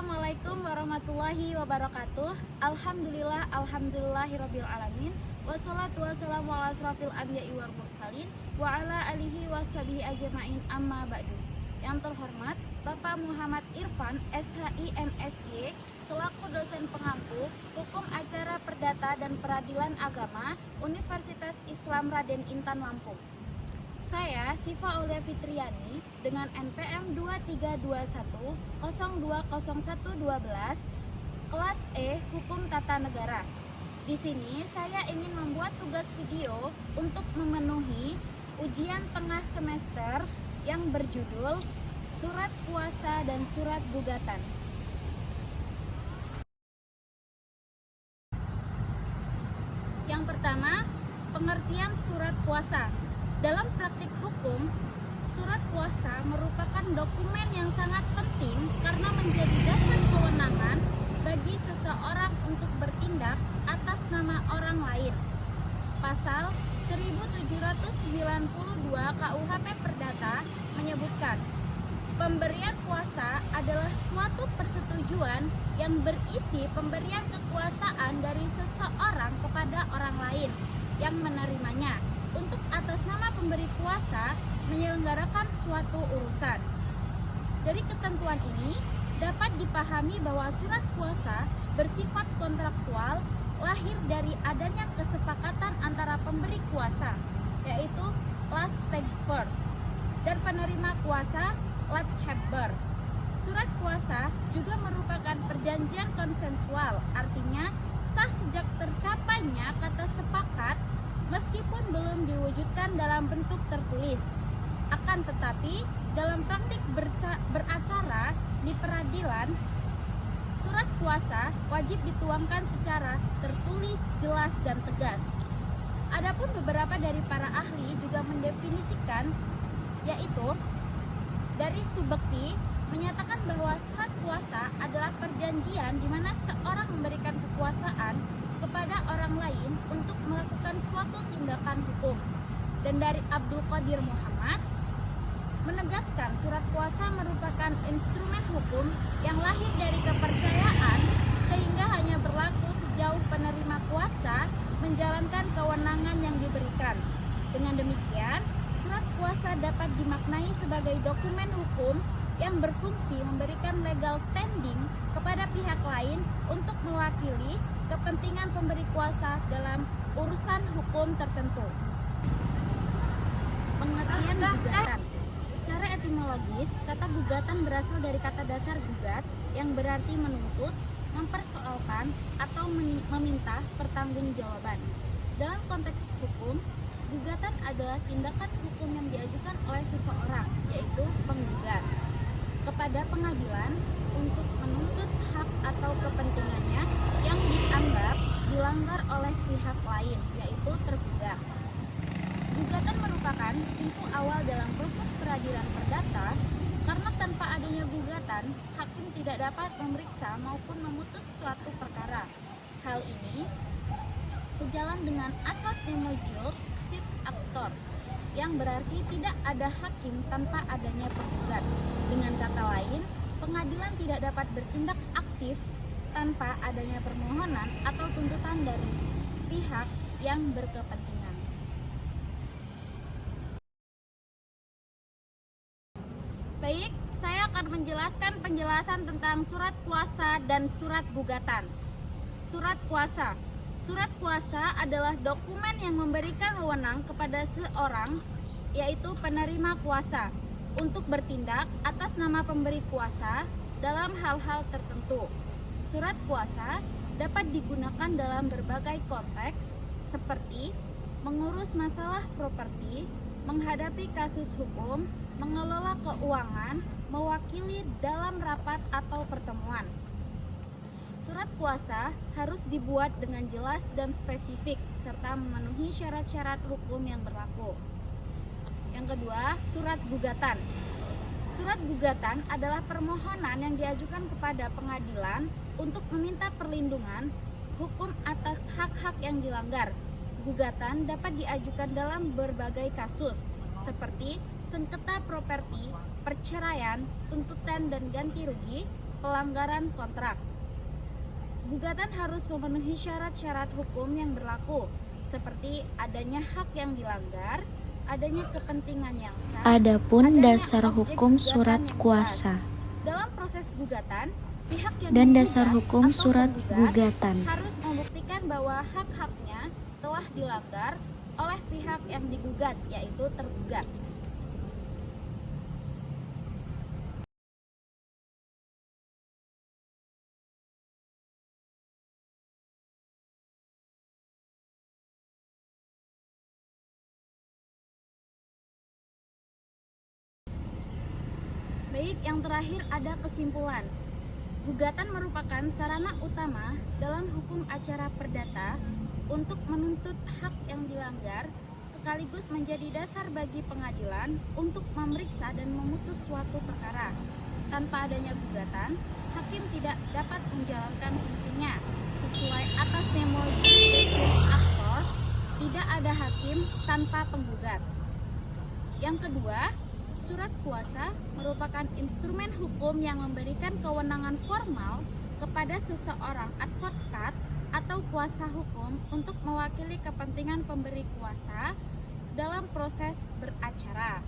Assalamualaikum warahmatullahi wabarakatuh. Alhamdulillahirabbil alamin. Wassalatu wassalamu ala asrofil anbiya'i wal mursalin wa ala alihi washabihi ajma'in amma ba'du. Yang terhormat Bapak Muhammad Irfan, SHI MSy, selaku dosen pengampu Hukum Acara Perdata dan Peradilan Agama Universitas Islam Raden Intan Lampung. Saya Siva Aulia Fitriani dengan NPM 2321020112 kelas E Hukum Tata Negara. Di sini saya ingin membuat tugas video untuk memenuhi ujian tengah semester yang berjudul Surat Kuasa dan Surat Gugatan. Yang pertama, pengertian surat kuasa. Dalam praktik hukum, surat kuasa merupakan dokumen yang sangat penting karena menjadi dasar kewenangan bagi seseorang untuk bertindak atas nama orang lain. Pasal 1792 KUHP Perdata menyebutkan, pemberian kuasa adalah suatu persetujuan yang berisi pemberian kekuasaan dari seseorang kepada orang lain yang menerimanya untuk atas nama pemberi kuasa menyelenggarakan suatu urusan. Dari ketentuan ini dapat dipahami bahwa surat kuasa bersifat kontraktual, lahir dari adanya kesepakatan antara pemberi kuasa, yaitu last take first, dan penerima kuasa let's have birth. Surat kuasa juga merupakan perjanjian konsensual, artinya sah sejak tercapainya kata sepakat meskipun belum diwujudkan dalam bentuk tertulis. Akan tetapi, dalam praktik beracara di peradilan, surat kuasa wajib dituangkan secara tertulis, jelas, dan tegas. Adapun beberapa dari para ahli juga mendefinisikan, yaitu dari Subekti menyatakan bahwa surat kuasa adalah perjanjian di mana seorang memberikan kekuasaan kepada orang lain untuk melakukan suatu tindakan hukum. Dan dari Abdul Qadir Muhammad menegaskan surat kuasa merupakan instrumen hukum yang lahir dari kepercayaan sehingga hanya berlaku sejauh penerima kuasa menjalankan kewenangan yang diberikan. Dengan demikian, surat kuasa dapat dimaknai sebagai dokumen hukum yang berfungsi memberikan legal standing kepada pihak lain untuk mewakili kepentingan pemberi kuasa dalam urusan hukum tertentu. Pengertian gugatan. Secara etimologis, kata gugatan berasal dari kata dasar gugat yang berarti menuntut, mempersoalkan, atau meminta pertanggungjawaban. Dalam konteks hukum, gugatan adalah tindakan hukum yang diajukan oleh seseorang, yaitu penggugat, kepada pengadilan untuk menuntut hak atau kepentingannya yang dianggap dilanggar oleh pihak lain, yaitu tergugat. Gugatan merupakan pintu awal dalam proses peradilan perdata karena tanpa adanya gugatan, hakim tidak dapat memeriksa maupun memutus suatu perkara. Hal ini sejalan dengan asas nemo jure sit actor, yang berarti tidak ada hakim tanpa adanya penggugat. Dengan kata lain, pengadilan tidak dapat bertindak aktif tanpa adanya permohonan atau tuntutan dari pihak yang berkepentingan. Baik, saya akan menjelaskan penjelasan tentang surat kuasa dan surat gugatan. Surat kuasa. Surat kuasa adalah dokumen yang memberikan wewenang kepada seorang, yaitu penerima kuasa, untuk bertindak atas nama pemberi kuasa dalam hal-hal tertentu. Surat kuasa dapat digunakan dalam berbagai konteks seperti mengurus masalah properti, menghadapi kasus hukum, mengelola keuangan, mewakili dalam rapat atau pertemuan. Surat kuasa harus dibuat dengan jelas dan spesifik serta memenuhi syarat-syarat hukum yang berlaku. Yang kedua, surat gugatan. Surat gugatan adalah permohonan yang diajukan kepada pengadilan untuk meminta perlindungan hukum atas hak-hak yang dilanggar. Gugatan dapat diajukan dalam berbagai kasus seperti sengketa properti, perceraian, tuntutan dan ganti rugi, pelanggaran kontrak. Gugatan harus memenuhi syarat-syarat hukum yang berlaku, seperti adanya hak yang dilanggar, adanya kepentingan yang sah, Adapun adanya dasar objek hukum gugatan surat yang jelas. kuasa Dalam proses gugatan, pihak yang dan digugat dasar hukum atau surat penggugat gugatan. harus membuktikan bahwa hak-haknya telah dilanggar oleh pihak yang digugat, yaitu tergugat. Baik, yang terakhir ada kesimpulan. Gugatan merupakan sarana utama dalam hukum acara perdata untuk menuntut hak yang dilanggar, sekaligus menjadi dasar bagi pengadilan untuk memeriksa dan memutus suatu perkara. Tanpa adanya gugatan, hakim tidak dapat menjalankan fungsinya. Sesuai atas memo Justice Actor, tidak ada hakim tanpa penggugat. Yang kedua, surat kuasa merupakan instrumen hukum yang memberikan kewenangan formal kepada seseorang advokat atau kuasa hukum untuk mewakili kepentingan pemberi kuasa dalam proses beracara.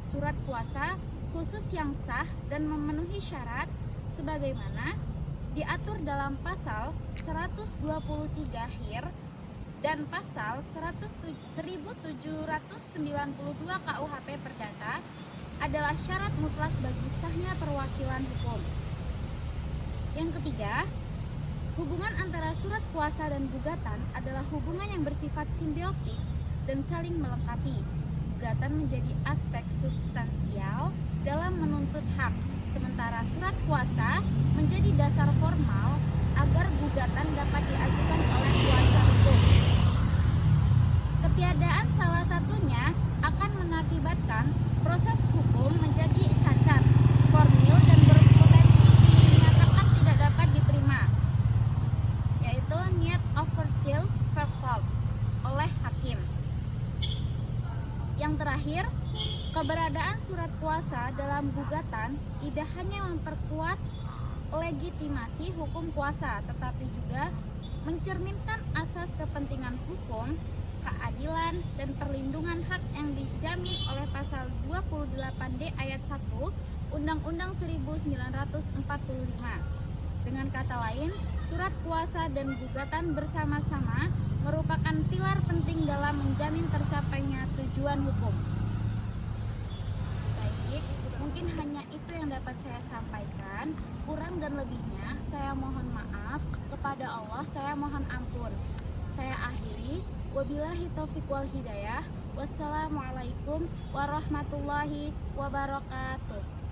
Surat kuasa khusus yang sah dan memenuhi syarat sebagaimana diatur dalam pasal 123 HIR dan pasal 1792 KUHP Perdata adalah syarat mutlak bagi sahnya perwakilan hukum. Yang ketiga, hubungan antara surat kuasa dan gugatan adalah hubungan yang bersifat simbiotik dan saling melengkapi. Gugatan menjadi aspek substansial dalam menuntut hak, sementara surat kuasa menjadi dasar formal agar gugatan dapat diajukan oleh kuasa hukum. Ketiadaan salah satunya akan mengakibatkan proses hukum menjadi cacat, formil, dan berpotensi dinyatakan tidak dapat diterima, yaitu niet overkill vervolg oleh hakim. Yang terakhir, keberadaan surat kuasa dalam gugatan tidak hanya memperkuat legitimasi hukum kuasa, tetapi juga mencerminkan asas kepentingan hukum, keadilan, dan perlindungan hak yang dijamin oleh pasal 28D ayat 1 Undang-Undang 1945. Dengan kata lain, surat kuasa dan gugatan bersama-sama merupakan pilar penting dalam menjamin tercapainya tujuan hukum. Baik, mungkin hanya itu yang dapat saya sampaikan. Kurang dan lebihnya saya mohon maaf. Kepada Allah saya mohon ampun. Saya akhiri. Wabillahi taufiq wal hidayah. Wassalamualaikum warahmatullahi wabarakatuh.